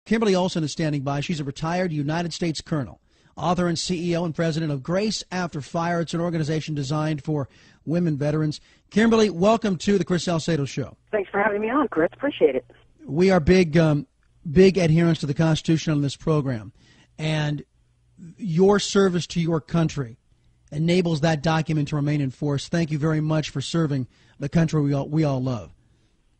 Kimberly Olson is standing by. She's a retired United States Colonel, author and CEO and president of Grace After Fire. It's an organization designed for women veterans. Kimberly, welcome to the Chris Salcedo Show. Thanks for having me on, Chris. Appreciate it. We are big adherents to the Constitution on this program, and your service to your country enables that document to remain in force. Thank you very much for serving the country we all love.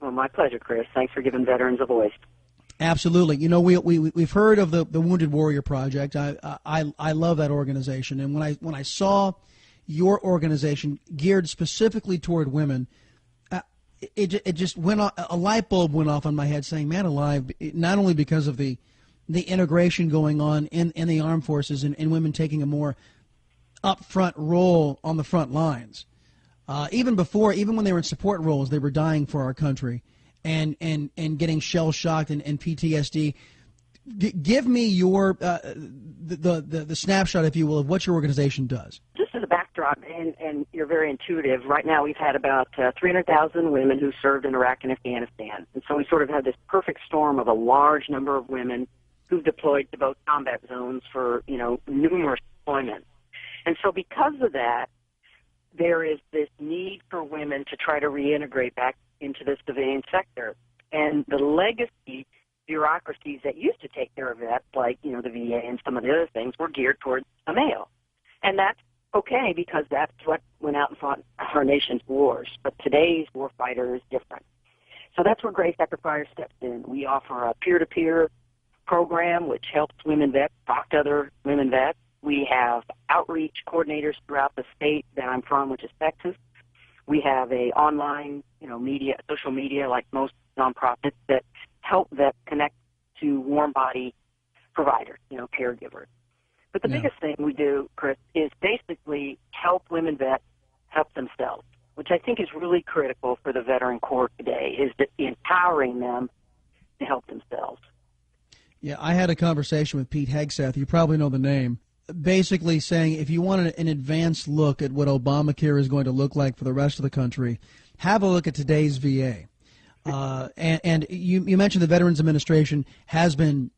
Well, my pleasure, Chris. Thanks for giving veterans a voice. Absolutely. You know, we've heard of the Wounded Warrior Project. I love that organization, and when I saw your organization geared specifically toward women, it just went off, a light bulb went off on my head, saying, "Man alive!" Not only because of the integration going on in the armed forces and women taking a more upfront role on the front lines, even when they were in support roles, they were dying for our country. And getting shell shocked and PTSD. Give me your the snapshot, if you will, of what your organization does. Just as a backdrop, and you're very intuitive. Right now, we've had about 300,000 women who served in Iraq and Afghanistan, and so we sort of have this perfect storm of a large number of women who've deployed to both combat zones for numerous deployments. And so, because of that, there is this need for women to try to reintegrate back into the civilian sector. And the legacy bureaucracies that used to take care of that, like, the VA and some of the other things, were geared towards a male. And that's okay, because that's what went out and fought our nation's wars. But today's warfighter is different. So that's where Grace After Fire steps in. We offer a peer-to-peer program which helps women vets talk to other women vets. We have outreach coordinators throughout the state that I'm from, which is Texas. We have a online, social media, like most nonprofits, that help vets connect to warm body providers, caregivers. But the biggest thing we do, Chris, is basically help women vets help themselves, which I think is really critical for the veteran corps today, is that empowering them to help themselves. Yeah, I had a conversation with Pete Hegseth. You probably know the name. Basically saying, if you want an advanced look at what Obamacare is going to look like for the rest of the country, have a look at today's VA. And you mentioned the Veterans Administration has been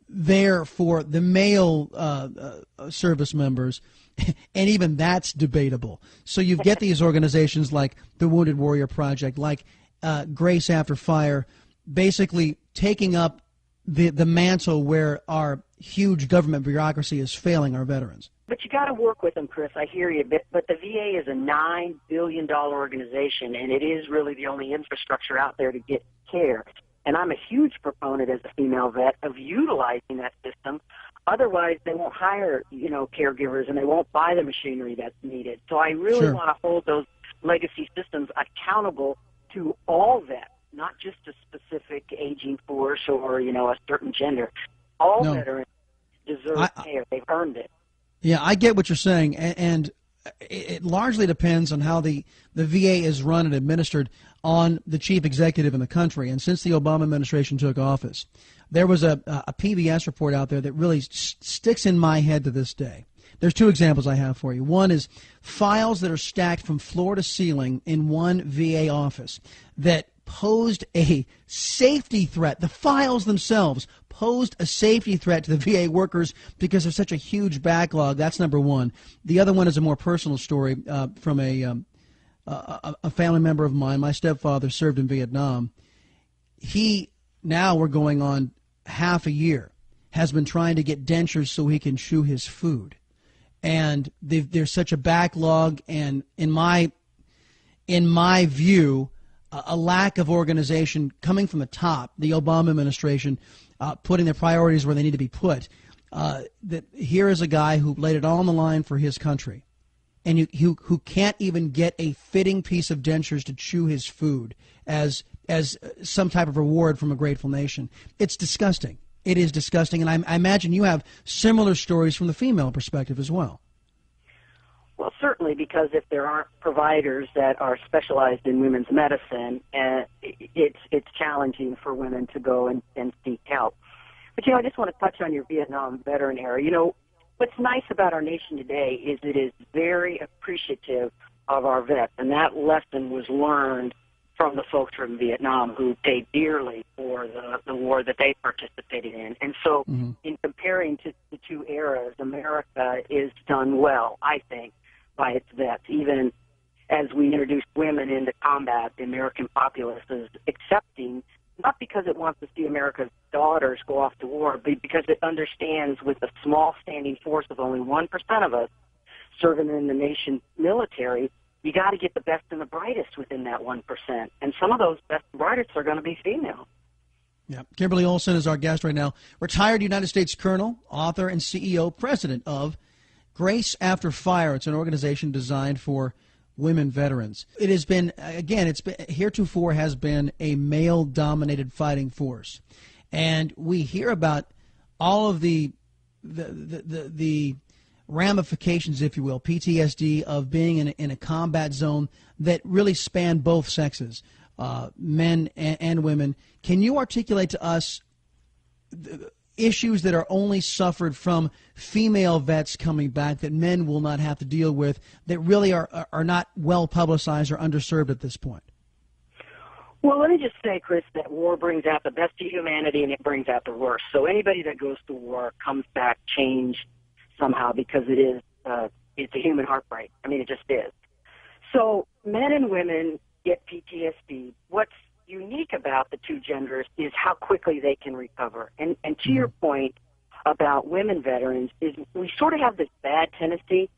there for the male service members, and even that's debatable. So you get these organizations like the Wounded Warrior Project, like Grace After Fire, basically taking up the mantle where our huge government bureaucracy is failing our veterans. But you got to work with them, Chris. I hear you. But the VA is a $9 billion organization, and it is really the only infrastructure out there to get care. And I'm a huge proponent as a female vet of utilizing that system. Otherwise, they won't hire, caregivers, and they won't buy the machinery that's needed. So I really want to hold those legacy systems accountable to all vets, not just a specific aging force or, a certain gender. All veterans deserve care. They've earned it. Yeah, I get what you're saying, and it largely depends on how the VA is run and administered on the chief executive in the country. And since the Obama administration took office, there was a PBS report out there that really sticks in my head to this day. There's two examples I have for you. One is files that are stacked from floor to ceiling in one VA office that posed a safety threat. The files themselves posed a safety threat to the VA workers because of such a huge backlog. That's number one. The other one is a more personal story from a family member of mine. My stepfather served in Vietnam. He, now we're going on half a year, has been trying to get dentures so he can chew his food. And there's such a backlog, and in my view, a lack of organization coming from the top, the Obama administration putting their priorities where they need to be put. That here is a guy who laid it all on the line for his country, and who can't even get a fitting piece of dentures to chew his food as some type of reward from a grateful nation. It's disgusting. It is disgusting, and I imagine you have similar stories from the female perspective as well. Well, certainly, because if there aren't providers that are specialized in women's medicine, it's challenging for women to go and seek help. But, I just want to touch on your Vietnam veteran era. What's nice about our nation today is it is very appreciative of our vets, and that lesson was learned from the folks from Vietnam who paid dearly for the war that they participated in. And so in comparing to the two eras, America is done well, I think, by its vets. Even as we introduce women into combat, the American populace is accepting, not because it wants to see America's daughters go off to war, but because it understands with a small standing force of only 1% of us serving in the nation's military, you got to get the best and the brightest within that 1%. And some of those best and brightest are going to be female. Yeah. Kimberly Olson is our guest right now. Retired United States Colonel, author, and CEO, president of Grace After Fire. It's an organization designed for women veterans. It has been, again, it's been heretofore has been a male-dominated fighting force. And we hear about all of the ramifications, if you will, PTSD of being in a combat zone that really span both sexes, men and women. Can you articulate to us issues that are only suffered from female vets coming back that men will not have to deal with, that really are not well publicized or underserved at this point? Well, let me just say, Chris, that war brings out the best of humanity and it brings out the worst. So anybody that goes to war comes back changed somehow, because it's a human heartbreak. I mean, it just is. So men and women get PTSD. What's unique about the two genders is how quickly they can recover. And to your point about women veterans, is we sort of have this bad tendency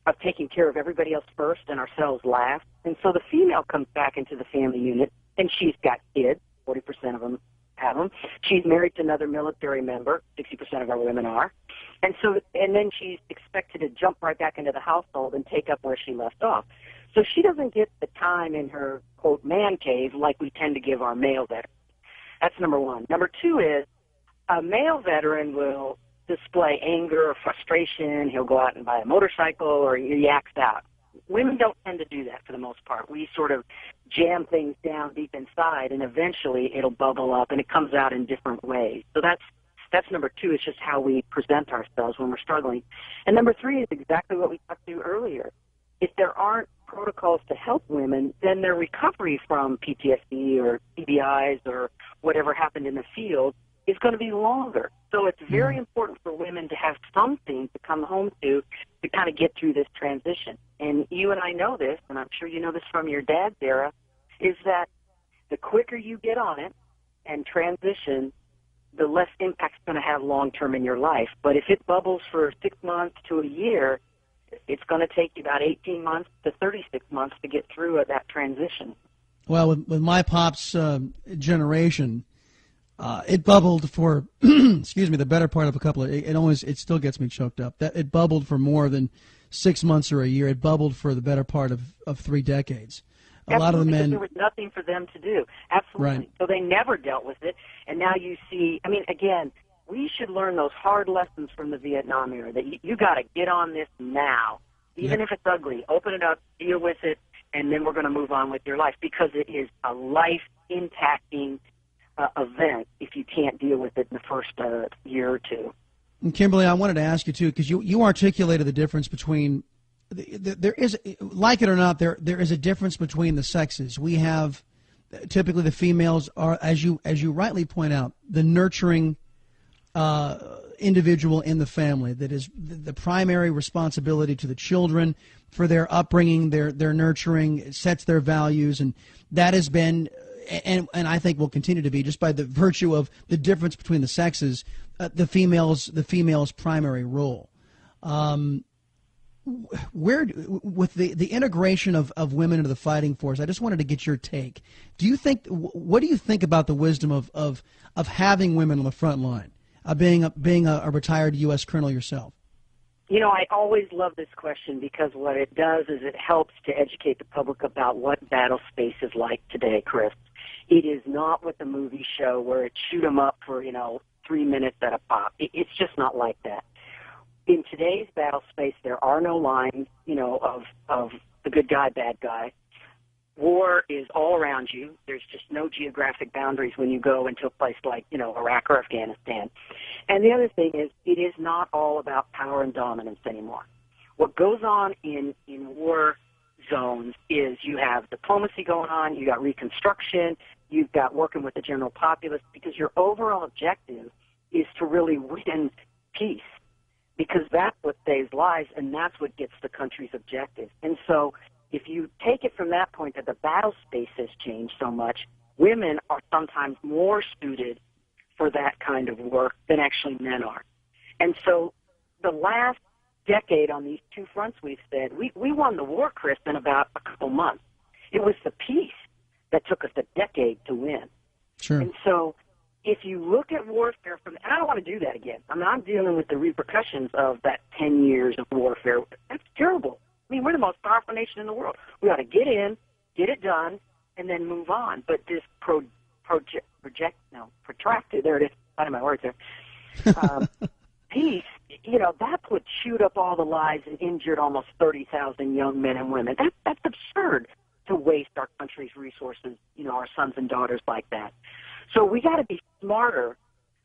of taking care of everybody else first and ourselves last. And so the female comes back into the family unit, and she's got kids. 40% of them have them. She's married to another military member. 60% of our women are. And then she's expected to jump right back into the household and take up where she left off. So she doesn't get the time in her, quote, man cave like we tend to give our male veterans. That's number one. Number two is a male veteran will display anger or frustration. He'll go out and buy a motorcycle, or he yaks out. Women don't tend to do that for the most part. We sort of jam things down deep inside, and eventually it'll bubble up, and it comes out in different ways. So that's number two. It's just how we present ourselves when we're struggling. And number three is exactly what we talked to earlier. If there aren't protocols to help women, then their recovery from PTSD or TBIs or whatever happened in the field is going to be longer. So it's very important for women to have something to come home to kind of get through this transition. And you and I know this, and I'm sure you know this from your dad's era, is that the quicker you get on it and transition, the less impact it's going to have long-term in your life. But if it bubbles for 6 months to a year, it's going to take you about 18 months to 36 months to get through that transition. Well, with my pop's generation, it bubbled for, excuse me, the better part of a couple of, it still gets me choked up. It bubbled for more than 6 months or a year. It bubbled for the better part of 3 decades. A lot of the men, there was nothing for them to do. Absolutely. Right. So they never dealt with it. And now you see, I mean, again, we should learn those hard lessons from the Vietnam era, that you got to get on this now, even if it's ugly. Open it up, deal with it, and then we're going to move on with your life, because it is a life-impacting event if you can't deal with it in the first year or two. And Kimberly, I wanted to ask you, too, because you articulated the difference between, there is, like it or not, there is a difference between the sexes. We have, typically the females are, as you rightly point out, the nurturing individual in the family that is the primary responsibility to the children for their upbringing, their nurturing, sets their values, and that has been, and I think will continue to be, just by the virtue of the difference between the sexes, the female's primary role. Where, with the integration of women into the fighting force, I just wanted to get your take. What do you think about the wisdom of having women on the front line? Being a retired U.S. colonel yourself? You know, I always love this question, because what it does is it helps to educate the public about what battle space is like today, Chris. It is not what the movies show, where it's shoot 'em up for, 3 minutes at a pop. It's just not like that. In today's battle space, there are no lines, of the good guy, bad guy. War is all around you. There's just no geographic boundaries when you go into a place like, Iraq or Afghanistan. And the other thing is, it is not all about power and dominance anymore. What goes on in war zones is you have diplomacy going on, you got reconstruction, You've got working with the general populace, because your overall objective is to really win peace, because that's what saves lives and that's what gets the country's objective. And so if you take it from that point that the battle space has changed so much, women are sometimes more suited for that kind of work than actually men are. And so the last decade on these two fronts, we've said, we won the war, Chris, in about a couple months. It was the peace that took us a decade to win. Sure. And so if you look at warfare from, and I don't want to do that again. I mean, I'm dealing with the repercussions of that 10 years of warfare. That's terrible. I mean, we're the most powerful nation in the world. We ought to get in, get it done, and then move on. But this protracted, there it is, out of my words there, peace, that's what chewed up all the lives and injured almost 30,000 young men and women. That's absurd to waste our country's resources, our sons and daughters like that. So we got to be smarter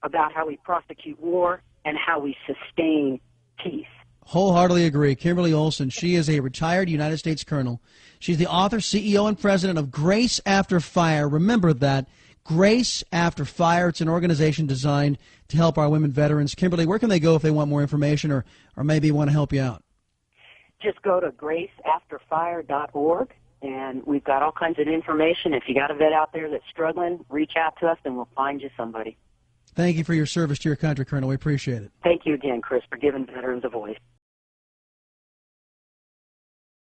about how we prosecute war and how we sustain peace. Wholeheartedly agree. Kimberly Olson, she is a retired United States Colonel. She's the author, CEO, and president of Grace After Fire. Remember that, Grace After Fire. It's an organization designed to help our women veterans. Kimberly, where can they go if they want more information or maybe want to help you out? Just go to graceafterfire.org, and we've got all kinds of information. If you got a vet out there that's struggling, reach out to us, and we'll find you somebody. Thank you for your service to your country, Colonel. We appreciate it. Thank you again, Chris, for giving veterans a voice.